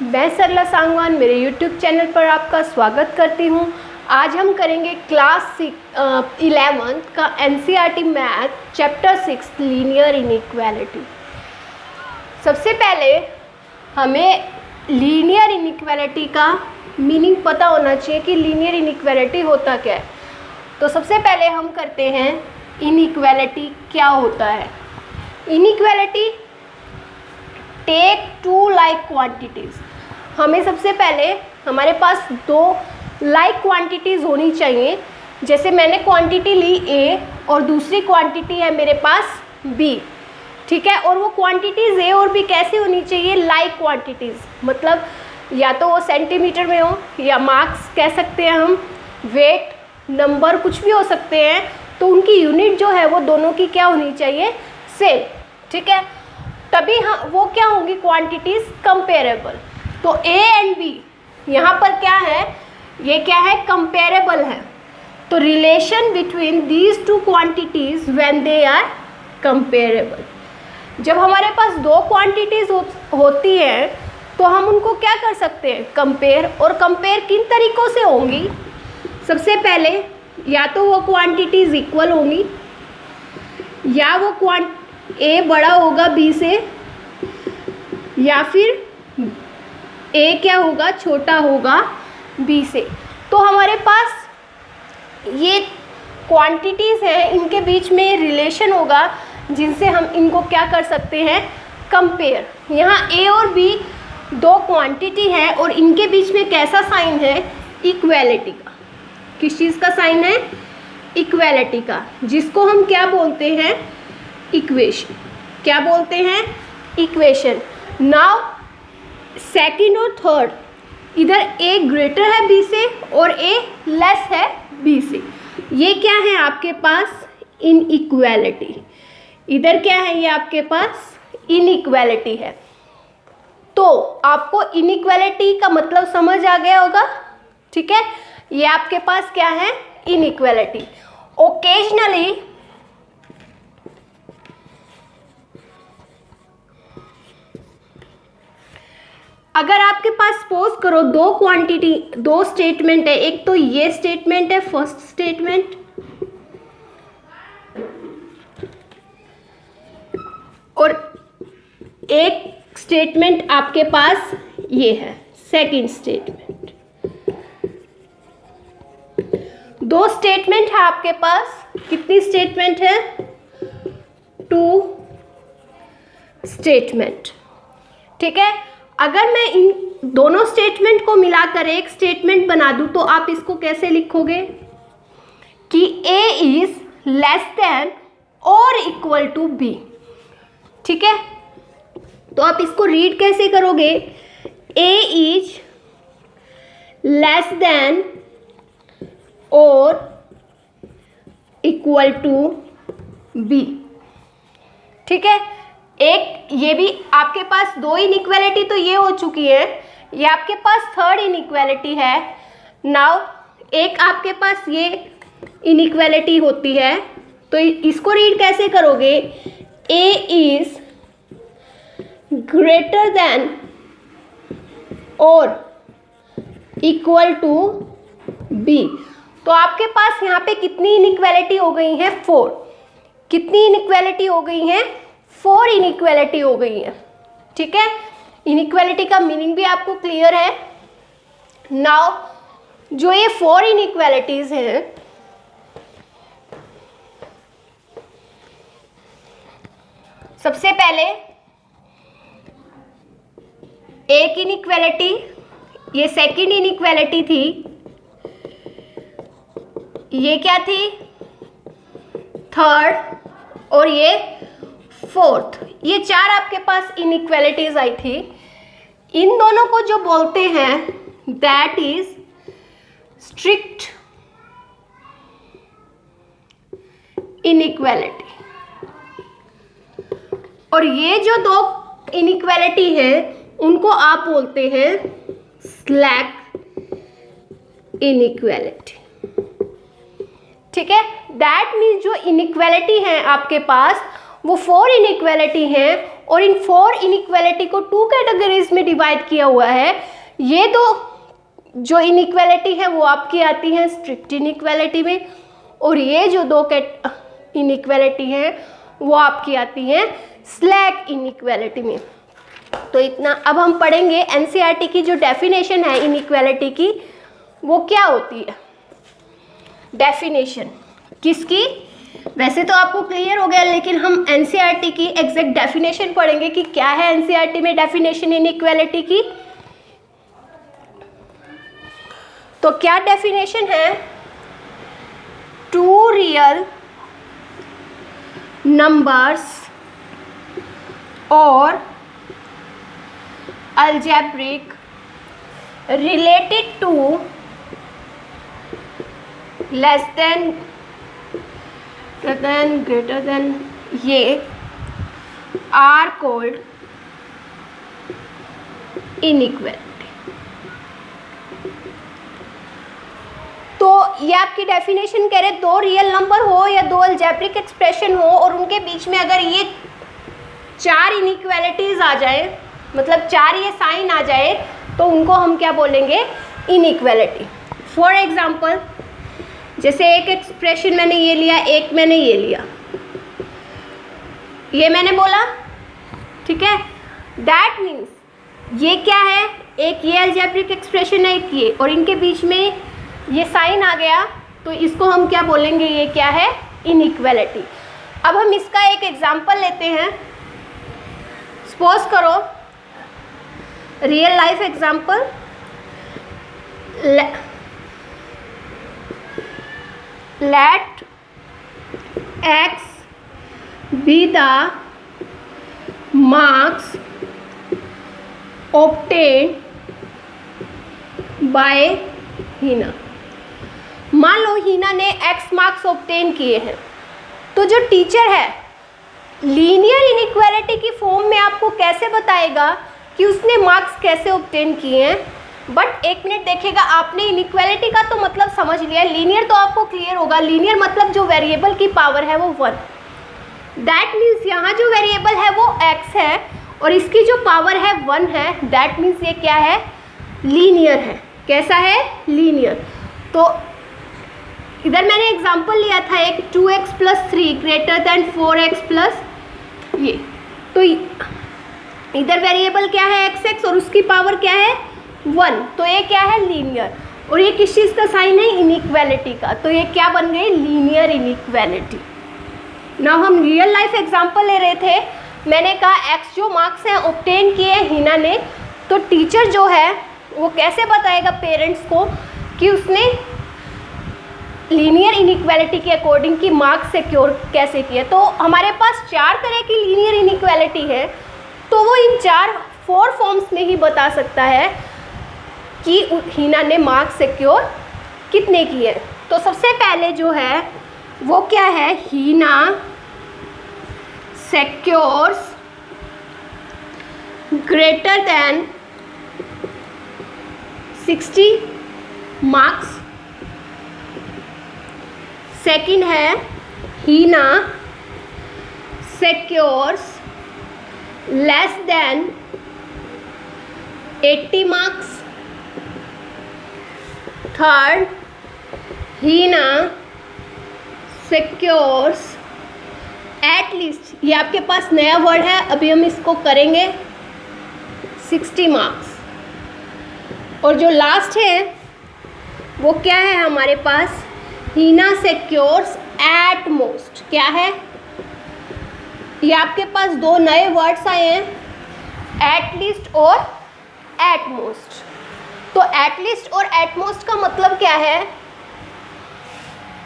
मैं सरला सांगवान मेरे YouTube channel पर आपका स्वागत करती हूँ। आज हम करेंगे क्लास 11 का NCERT math chapter 6 linear inequality. सबसे पहले हमें लीनियर इनइक्वालिटी का मीनिंग पता होना चाहिए कि लीनियर इनइक्वालिटी होता क्या है। तो सबसे पहले हम करते हैं इनइक्वालिटी क्या होता है। Inequality take two like quantities. हमें सबसे पहले हमारे पास दो लाइक क्वांटिटीज़ होनी चाहिए। जैसे मैंने क्वांटिटी ली A और दूसरी क्वांटिटी है मेरे पास B, ठीक है। और वो क्वांटिटीज़ A और B कैसे होनी चाहिए? लाइक क्वांटिटीज़, मतलब या तो वो सेंटीमीटर में हो या मार्क्स कह सकते हैं हम, वेट, नंबर, कुछ भी हो सकते हैं। तो उनकी यूनिट जो है वो दोनों की क्या होनी चाहिए? सेम, ठीक है। तभी हाँ वो क्या होंगी? Quantities comparable. तो A एंड B यहाँ पर क्या है? ये क्या है? कंपेरेबल है। तो relation between these two quantities when they are comparable. जब हमारे पास दो क्वांटिटीज़ होती हैं तो हम उनको क्या कर सकते हैं? कंपेयर। और कंपेयर किन तरीक़ों से होंगी? सबसे पहले या तो वो क्वांटिटीज़ इक्वल होंगी या वो A बड़ा होगा B से, या फिर A क्या होगा? छोटा होगा B से। तो हमारे पास ये क्वांटिटीज़ हैं, इनके बीच में रिलेशन होगा जिनसे हम इनको क्या कर सकते हैं? कंपेयर। यहाँ A और B दो क्वांटिटी है और इनके बीच में कैसा साइन है? इक्वेलिटी का। किस चीज़ का साइन है? इक्वेलिटी का, जिसको हम क्या बोलते हैं? इक्वेशन। क्या बोलते हैं? इक्वेशन। नाउ सेकंड और थर्ड, इधर A ग्रेटर है B से और A लेस है B से। ये क्या है आपके पास? इनइक्वालिटी। इधर क्या है? ये आपके पास इनइक्वालिटी है। तो आपको इनइक्वालिटी का मतलब समझ आ गया होगा, ठीक है। ये आपके पास क्या है? इनइक्वालिटी। ओकेजनली अगर आपके पास सपोज करो दो स्टेटमेंट है, एक तो ये स्टेटमेंट है फर्स्ट स्टेटमेंट, और एक स्टेटमेंट आपके पास ये है सेकंड स्टेटमेंट। दो स्टेटमेंट है आपके पास। कितनी स्टेटमेंट है? 2 स्टेटमेंट, ठीक है। अगर मैं इन दोनों स्टेटमेंट को मिलाकर एक स्टेटमेंट बना दूं तो आप इसको कैसे लिखोगे? कि A इज लेस देन और इक्वल टू B, ठीक है। तो आप इसको रीड कैसे करोगे? A इज लेस देन और इक्वल टू B, ठीक है। एक ये भी आपके पास दो इनइक्वालिटी तो ये हो चुकी है, ये आपके पास थर्ड इनइक्वालिटी है। नाउ एक आपके पास ये इनइक्वालिटी होती है, तो इसको रीड कैसे करोगे? A इज ग्रेटर देन और इक्वल टू B। तो आपके पास यहाँ पे कितनी इनइक्वालिटी हो गई है? 4। कितनी इनइक्वालिटी हो गई है? 4 इनइक्वालिटी हो गई है, ठीक है। इनइक्वालिटी का मीनिंग भी आपको क्लियर है। नाउ जो ये 4 इनइक्वालिटीज हैं, सबसे पहले एक इनइक्वालिटी, ये सेकंड इनइक्वालिटी थी, ये क्या थी? थर्ड, और ये फोर्थ। ये 4 आपके पास इनइक्वालिटीज आई थी। इन दोनों को जो बोलते हैं दैट इज स्ट्रिक्ट इनइक्वालिटी, और ये जो दो इनइक्वालिटी है उनको आप बोलते हैं स्लैक इनइक्वालिटी, ठीक है। दैट मीन्स जो इनइक्वालिटी है आपके पास वो 4 इनइक्वालिटी हैं और इन 4 इनइक्वालिटी को 2 कैटेगरीज में डिवाइड किया हुआ है। ये दो जो इनइक्वालिटी है वो आपकी आती है स्ट्रिक्ट इनइक्वालिटी में, और ये जो 2 इनइक्वालिटी है वो आपकी आती है स्लैक इनइक्वालिटी में। तो इतना। अब हम पढ़ेंगे एनसीईआरटी की जो डेफिनेशन है इनइक्वालिटी की, वो क्या होती है। डेफिनेशन किसकी, वैसे तो आपको क्लियर हो गया, लेकिन हम एनसीईआरटी की एग्जैक्ट डेफिनेशन पढ़ेंगे कि क्या है एनसीईआरटी में डेफिनेशन इनइक्वालिटी की। तो क्या डेफिनेशन है, 2 रियल नंबर्स और algebraic related to less than greater than ये are called inequality। तो ये आपकी डेफिनेशन कह रहे 2 रियल नंबर हो या 2 अलजेब्रिक एक्सप्रेशन हो और उनके बीच में अगर ये 4 इनइक्वालिटीज आ जाए, मतलब 4 ये साइन आ जाए, तो उनको हम क्या बोलेंगे, इनइक्वालिटी। फॉर एग्जाम्पल, जैसे एक एक्सप्रेशन मैंने ये लिया, एक मैंने ये लिया, ये मैंने बोला, ठीक है। दैट मीन्स ये क्या है, एक ये अलजेब्रिक एक्सप्रेशन है, एक ये, और इनके बीच में ये साइन आ गया, तो इसको हम क्या बोलेंगे, ये क्या है, इनइक्वालिटी। अब हम इसका एक एग्जाम्पल लेते हैं। सपोज करो, real life example, let x be the marks obtained by Heena. मान लो हीना ने x मार्क्स ऑब्टेन किए हैं, तो जो टीचर है लीनियर इनइक्वालिटी की फॉर्म में आपको कैसे बताएगा कि उसने मार्क्स कैसे ऑब्टेन किए हैं। बट एक मिनट देखिएगा, आपने इनइक्वालिटी का तो मतलब समझ लिया, लीनियर तो आपको क्लियर होगा। लीनियर मतलब जो वेरिएबल की पावर है वो 1। दैट मीन्स यहाँ जो वेरिएबल है वो x है और इसकी जो पावर है 1 है। दैट मीन्स ये क्या है, लीनियर है। कैसा है, लीनियर। तो इधर मैंने एग्जांपल लिया था एक 2x + 3 greater than 4x plus ये, तो इधर वेरिएबल क्या है xx और उसकी पावर क्या है 1, तो ये क्या है, लीनियर। और ये किस चीज़ का साइन है, इनइक्वालिटी का, तो ये क्या बन गई, लीनियर इनइक्वालिटी। नाउ हम रियल लाइफ एग्जांपल ले रहे थे। मैंने कहा x जो मार्क्स हैं ऑब्टेन किए हीना ने, तो टीचर जो है वो कैसे बताएगा पेरेंट्स को कि उसने लीनियर इनइक्वालिटी के अकॉर्डिंग की मार्क्स सिक्योर कैसे किए। तो हमारे पास 4 तरह की लीनियर इनइक्वालिटी है, तो वो इन 4 फॉर्म्स में ही बता सकता है कि हीना ने मार्क्स सिक्योर कितने किए। तो सबसे पहले जो है वो क्या है, Heena secures greater than 60 marks. Second है Heena secures less than 80 marks. Third, Heena secures at least, ये आपके पास नया वर्ड है, अभी हम इसको करेंगे 60 मार्क्स। और जो लास्ट है वो क्या है हमारे पास, हीना सिक्योर्स एट मोस्ट। क्या है, ये आपके पास 2 नए वर्ड्स आए हैं, एट लीस्ट और एट मोस्ट। तो एट लीस्ट और एट मोस्ट का मतलब क्या है,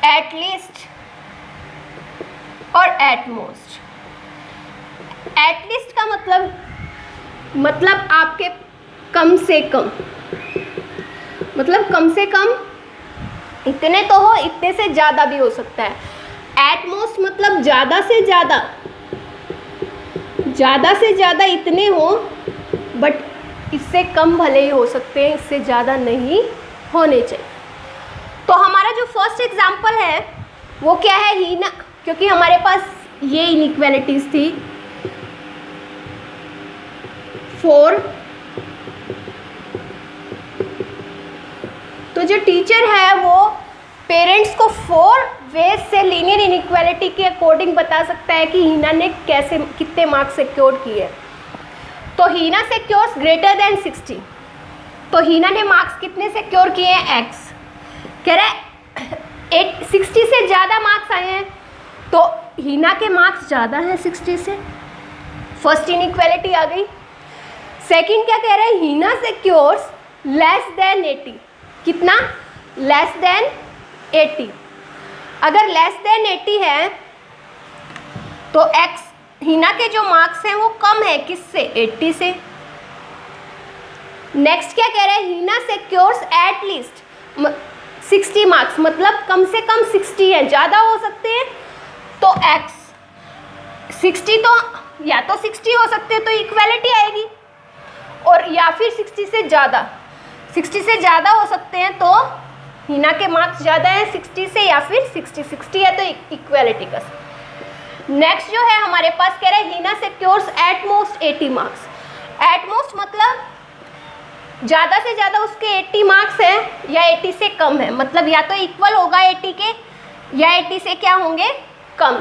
एट लीस्ट और एट मोस्ट। एट लीस्ट का मतलब आपके कम से कम, मतलब कम से कम इतने तो हो, इतने से ज़्यादा भी हो सकता है। एट मोस्ट मतलब ज़्यादा से ज़्यादा इतने हो, बट इससे कम भले ही हो सकते हैं, इससे ज़्यादा नहीं होने चाहिए। तो हमारा जो फर्स्ट एग्जांपल है वो क्या है, हीना, क्योंकि हमारे पास ये इनइक्वालिटीज़ थी, 4। तो जो टीचर है वो पेरेंट्स को 4 वेज से लीनियर इनइक्वालिटी के अकॉर्डिंग बता सकता है कि हीना ने कैसे कितने मार्क्स सिक्योर किए। तो हीना सिक्योर्स ग्रेटर देन 60। तो हीना ने मार्क्स कितने सिक्योर किए हैं? x। कह रहा है 60 से ज़्यादा मार्क्स आए हैं, तो हीना के मार्क्स ज़्यादा हैं 60 से। फर्स्ट इनइक्वालिटी आ गई। सेकंड क्या कह रहा है? Heena secures less than 80। कितना? Less than 80। अगर लेस देन 80 है तो x हीना के जो मार्क्स हैं वो कम है किससे? 80 से। नेक्स्ट क्या कह रहा है? Heena secures at least 60 marks, मतलब कम से कम 60 है, ज़्यादा हो सकते हैं। तो x 60 तो या तो 60 हो सकते हैं तो इक्वालिटी आएगी, और या फिर 60 से ज़्यादा हो सकते हैं तो हीना के मार्क्स ज़्यादा हैं 60 से, या फिर 60 है तो इक्वालिटी का। नेक्स्ट जो है हमारे पास कह रहा है Heena secures at most 80 marks. At most मतलब ज़्यादा से ज़्यादा उसके 80 मार्क्स हैं या 80 से कम है, मतलब या तो इक्वल होगा 80 के या 80 से क्या होंगे? कम।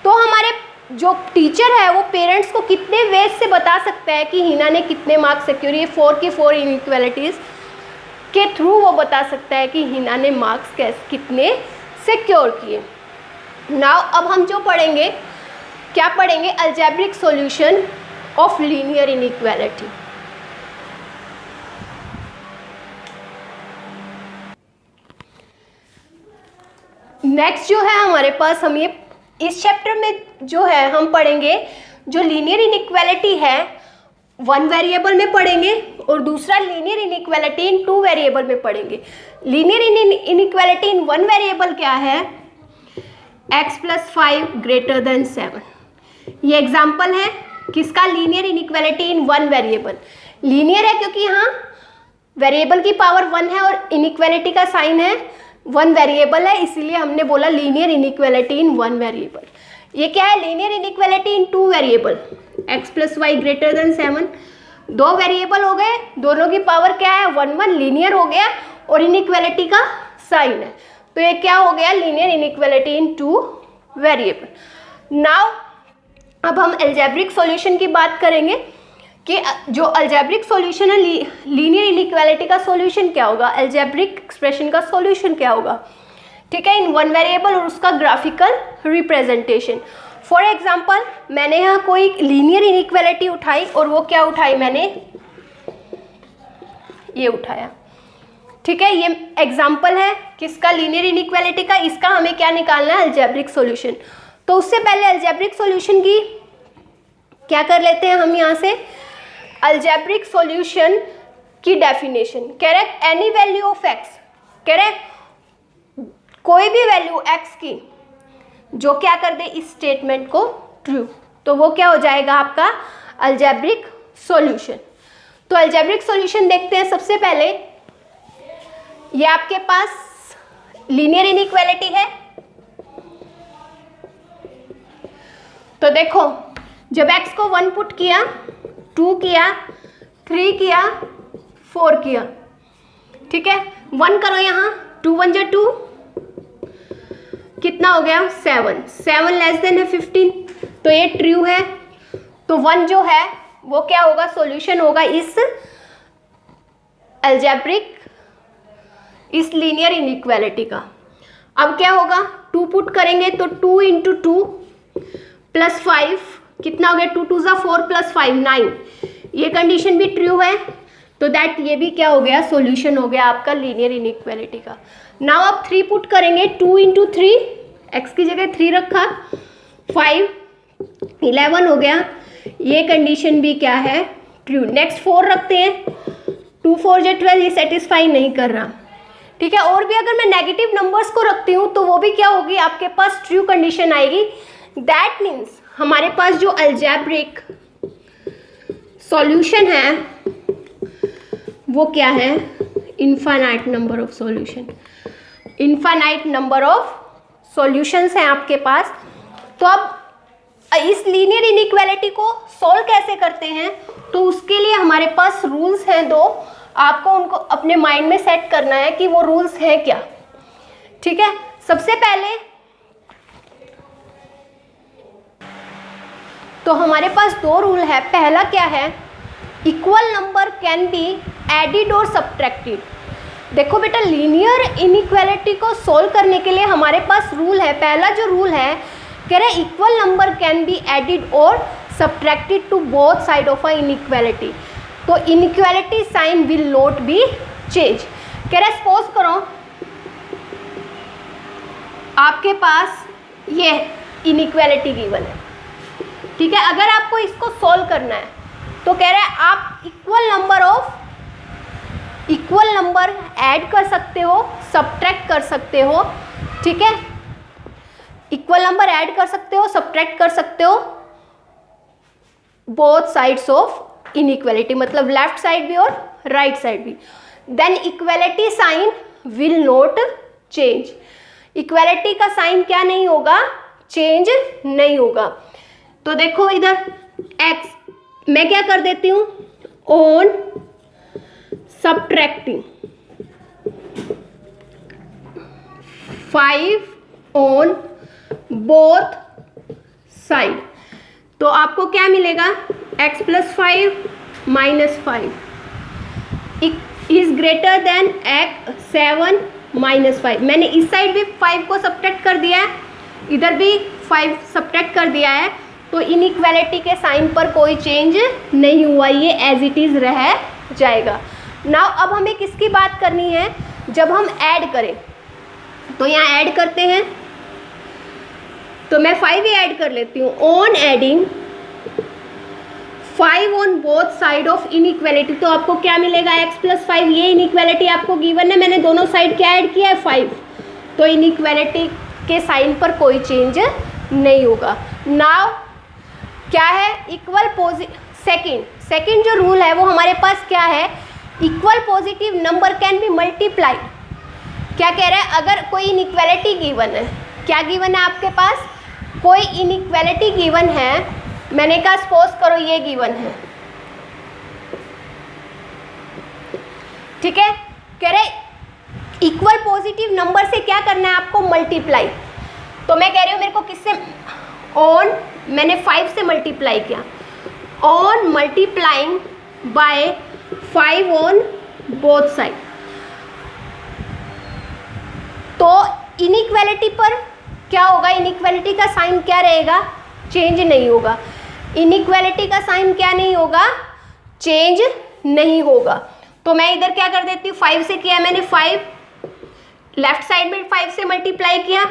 तो हमारे जो टीचर है वो पेरेंट्स को कितने वेज से बता सकता है कि हीना ने कितने मार्क्स सिक्योर, ये 4 की 4 इनइक्वालिटीज़ के थ्रू वो बता सकता है कि हीना ने मार्क्स कितने सिक्योर किए। नाउ अब हम जो पढ़ेंगे, क्या पढ़ेंगे? Algebraic solution of linear inequality. Next जो है हमारे पास, हम ये इस चैप्टर में जो है हम पढ़ेंगे जो लीनियर इनइक्वालिटी है 1 वेरिएबल में पढ़ेंगे, और दूसरा लीनियर इनइक्वालिटी इन 2 वेरिएबल में पढ़ेंगे। लीनियर इनइक्वालिटी इन 1 वेरिएबल क्या है? x + 5 greater than 7। ये एग्जाम्पल है किसका? Linear inequality in 1 variable. Linear है क्योंकि यहाँ वेरिएबल की पावर 1 है और इनइक्वालिटी का साइन है 1 वेरिएबल है, इसीलिए हमने बोला लीनियर इनइक्वालिटी इन 1 वेरिएबल। ये क्या है? Linear inequality in 2 variable, x + y greater than 7। 2 variable हो गए, दोनों की पावर क्या है? 1 लीनियर हो गया, और इनइक्वालिटी का साइन है, तो ये क्या हो गया? Linear inequality in 2 variable. Now अब हम अलजेब्रिक सॉल्यूशन की बात करेंगे कि जो अलजेब्रिक सॉल्यूशन है लीनियर इनइक्वालिटी का सॉल्यूशन क्या होगा, अलजेब्रिक एक्सप्रेशन का सॉल्यूशन क्या होगा, ठीक है, इन 1 वेरिएबल और उसका ग्राफिकल रिप्रेजेंटेशन। फॉर एग्जांपल मैंने यहाँ कोई लीनियर इनइक्वालिटी उठाई, और वो क्या उठाई? मैंने ये उठाया, ठीक है। ये एग्जांपल है किसका? लीनियर इनइक्वालिटी का। इसका हमें क्या निकालना है? Algebraic solution. तो उससे पहले अलजेब्रिक सॉल्यूशन की क्या कर लेते हैं हम यहाँ से? अलजेब्रिक सॉल्यूशन की डेफिनेशन कह रहे हैं एनी वैल्यू ऑफ x, कह रहे कोई भी वैल्यू x की जो क्या कर दे इस स्टेटमेंट को ट्रू, तो वो क्या हो जाएगा आपका अलजेब्रिक सॉल्यूशन। तो अलजेब्रिक सॉल्यूशन देखते हैं। सबसे पहले ये आपके पास लीनियर इनइक्वालिटी है, तो देखो जब x को 1 पुट किया, 2 किया, 3 किया, 4 किया, ठीक है, 1 करो यहाँ, 2 1 जा 2, कितना हो गया? 7। 7 लेस देन है 15, तो ये ट्रू है। तो 1 जो है वो क्या होगा? सॉल्यूशन होगा इस अलजेब्रिक, इस लीनियर इनइक्वालिटी का। अब क्या होगा? 2 पुट करेंगे तो 2 × 2 + 5 कितना हो गया? 2 2 = 4 + 5 9। ये कंडीशन भी ट्रू है, तो दैट ये भी क्या हो गया? सॉल्यूशन हो गया आपका लीनियर इनइक्वालिटी का। नाउ आप 3 पुट करेंगे, 2 × 3, x की जगह 3 रखा, 5 11 हो गया, ये कंडीशन भी क्या है? ट्रू। नेक्स्ट 4 रखते हैं, 2 4 = 12, ये सेटिस्फाई नहीं कर रहा, ठीक है। और भी अगर मैं नेगेटिव नंबर्स को रखती हूँ तो वो भी क्या होगी? आपके पास ट्रू कंडीशन आएगी। दैट मीन्स हमारे पास जो अलजेब्रिक सॉल्यूशन है वो क्या है? Infinite number of solution. Infinite number of solutions हैं आपके पास। तो अब इस लीनियर इनइक्वालिटी को सॉल्व कैसे करते हैं, तो उसके लिए हमारे पास रूल्स हैं दो, आपको उनको अपने माइंड में सेट करना है कि वो रूल्स हैं क्या। ठीक है, सबसे पहले तो हमारे पास दो रूल है। पहला क्या है, equal number can be added और सब्ट्रैक्टेड। देखो बेटा, लीनियर इनइक्वालिटी को सोल्व करने के लिए हमारे पास रूल है। पहला जो रूल है कह रहे हैं equal number can be added और subtracted to both side of a inequality. तो inequality sign will not be change. कह रहे सपोज करो आपके पास ये इनइक्वालिटी गिवन है, ठीक है। अगर आपको इसको सॉल्व करना है तो कह रहा है आप इक्वल नंबर ऐड कर सकते हो, सब्ट्रैक्ट कर सकते हो, ठीक है। इक्वल नंबर ऐड कर सकते हो, सब्ट्रैक्ट कर सकते हो बोथ साइड्स ऑफ इनइक्वालिटी, मतलब लेफ्ट साइड भी और राइट साइड भी। Then equality sign will not change. Equality का साइन क्या नहीं होगा, चेंज नहीं होगा। तो देखो इधर x मैं क्या कर देती हूँ, on subtracting 5 on both side, तो आपको क्या मिलेगा, x + 5 - 5 is greater than x 7 - 5। मैंने इस साइड भी 5 को सब्ट्रैक्ट कर दिया है, इधर भी 5 सब्ट्रैक्ट कर दिया है, तो इनइक्वालिटी के साइन पर कोई चेंज नहीं हुआ, ये एज इट इज रह जाएगा। नाउ अब हमें किसकी बात करनी है, जब हम ऐड करें तो यहाँ ऐड करते हैं, तो मैं 5 ही ऐड कर लेती हूँ। On adding 5 on both side of inequality, तो आपको क्या मिलेगा, x + 5। ये इनइक्वालिटी आपको गिवन है, मैंने दोनों साइड क्या ऐड किया है, 5, तो इनइक्वालिटी के साइन पर कोई चेंज नहीं होगा। नाउ क्या है, इक्वल सेकंड जो रूल है वो हमारे पास क्या है, equal positive number can B multiplied. क्या कह रहा है, अगर कोई इनइक्वालिटी गिवन है, क्या गिवन है आपके पास, कोई इनइक्वालिटी गिवन है, मैंने कहा सपोज करो ये गिवन है, ठीक है। कह रहे इक्वल पॉजिटिव नंबर से क्या करना है आपको, मल्टीप्लाई। तो मैं कह रही हूँ मेरे को किससे, ऑन मैंने 5 से मल्टीप्लाई किया, on multiplying by 5 on both side, तो इनइक्वालिटी पर क्या होगा, इनइक्वालिटी का साइन क्या रहेगा, चेंज नहीं होगा। इनइक्वालिटी का साइन क्या नहीं होगा, चेंज नहीं होगा। तो मैं इधर क्या कर देती हूँ, 5 से किया मैंने, 5 लेफ्ट साइड में 5 से मल्टीप्लाई किया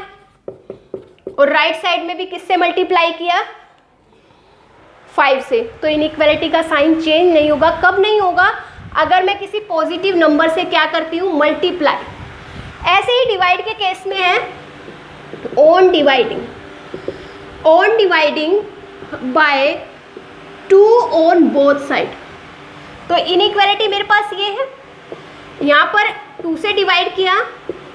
और राइट साइड में भी किससे मल्टीप्लाई किया, 5 से, तो इनइक्वालिटी का साइन चेंज नहीं होगा। कब नहीं होगा, अगर मैं किसी पॉजिटिव नंबर से क्या करती हूँ, मल्टीप्लाई। ऐसे ही डिवाइड के केस में है, on dividing by 2 on both side, तो इनइक्वालिटी मेरे पास ये है, यहाँ पर 2 से डिवाइड किया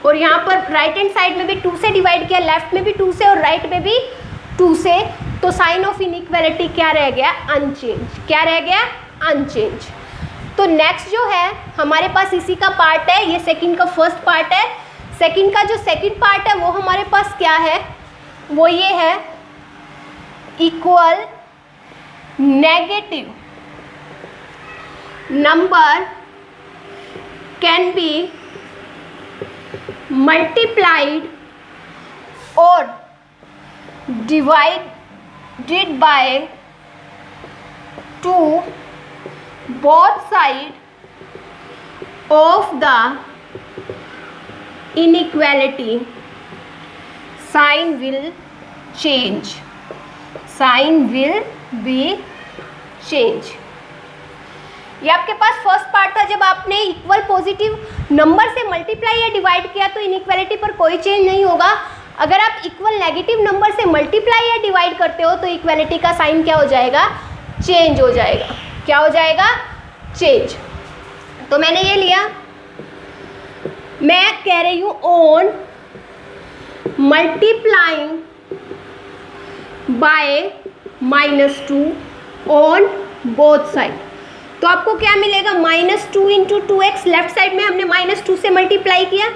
और यहाँ पर राइट हैंड साइड में भी 2 से डिवाइड किया, लेफ्ट में भी 2 से और राइट में भी 2 से, तो साइन ऑफ इनइक्वालिटी क्या रह गया, अनचेंज। क्या रह गया, अनचेंज। तो नेक्स्ट जो है हमारे पास इसी का पार्ट है, ये सेकंड का फर्स्ट पार्ट है। सेकंड का जो सेकंड पार्ट है वो हमारे पास क्या है, वो ये है, equal negative number can B multiplied और divided by 2 both side of the inequality, sign will change, sign will be change। ये आपके पास फर्स्ट पार्ट था, जब आपने इक्वल पॉजिटिव नंबर से मल्टीप्लाई या डिवाइड किया तो इनइक्वालिटी पर कोई चेंज नहीं होगा। अगर आप इक्वल नेगेटिव नंबर से मल्टीप्लाई या डिवाइड करते हो तो इक्वालिटी का साइन क्या हो जाएगा, चेंज हो जाएगा। क्या हो जाएगा, चेंज। तो मैंने ये लिया, मैं कह रही हूँ on multiplying by -2 on both side. तो आपको क्या मिलेगा, -2 इंटू 2x, लेफ्ट साइड में हमने -2 से मल्टीप्लाई किया,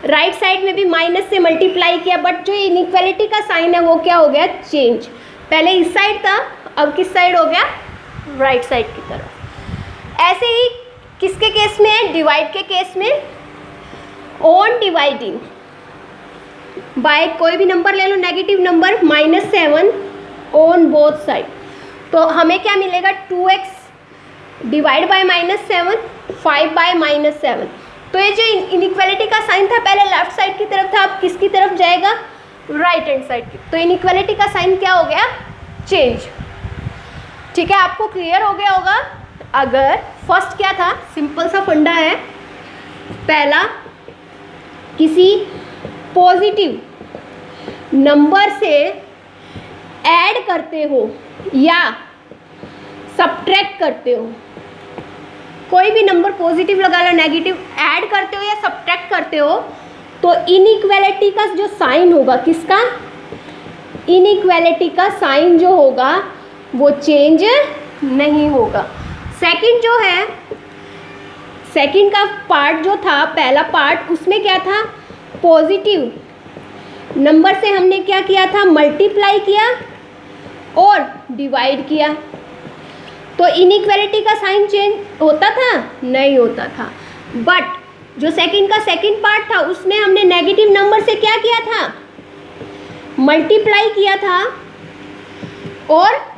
राइट साइड में भी माइनस से मल्टीप्लाई किया, बट जो इनइक्वालिटी का साइन है वो क्या हो गया, चेंज। पहले इस साइड था, अब किस साइड हो गया, राइट साइड की तरफ। ऐसे ही किसके केस में है, डिवाइड के केस में, ऑन डिवाइडिंग बाय कोई भी नंबर ले लो, negative number, -7 on both side. तो हमें क्या मिलेगा, 2x डिवाइड बाय -7, 5 बाय -7। तो ये जो इनइक्वालिटी का साइन था पहले लेफ्ट साइड की तरफ था, अब किसकी तरफ जाएगा, राइट हैंड साइड की। तो इनइक्वालिटी का साइन क्या हो गया, चेंज। ठीक है, आपको क्लियर हो गया होगा। अगर फर्स्ट क्या था, सिंपल सा फंडा है, पहला किसी पॉजिटिव नंबर से ऐड करते हो या सब्ट्रैक्ट करते हो, कोई भी नंबर पॉजिटिव लगा लो, नेगेटिव, ऐड करते हो या सब्ट्रैक्ट करते हो, तो इनइक्वालिटी का जो साइन होगा, किसका, इनइक्वालिटी का साइन जो होगा वो चेंज नहीं होगा। सेकंड जो है, सेकंड का पार्ट जो था, पहला पार्ट, उसमें क्या था, पॉजिटिव नंबर से हमने क्या किया था, मल्टीप्लाई किया और डिवाइड किया, तो इनइक्वालिटी का साइन चेंज होता था, नहीं होता था। बट जो सेकंड का सेकंड पार्ट था, उसमें हमने नेगेटिव नंबर से क्या किया था, मल्टीप्लाई किया था और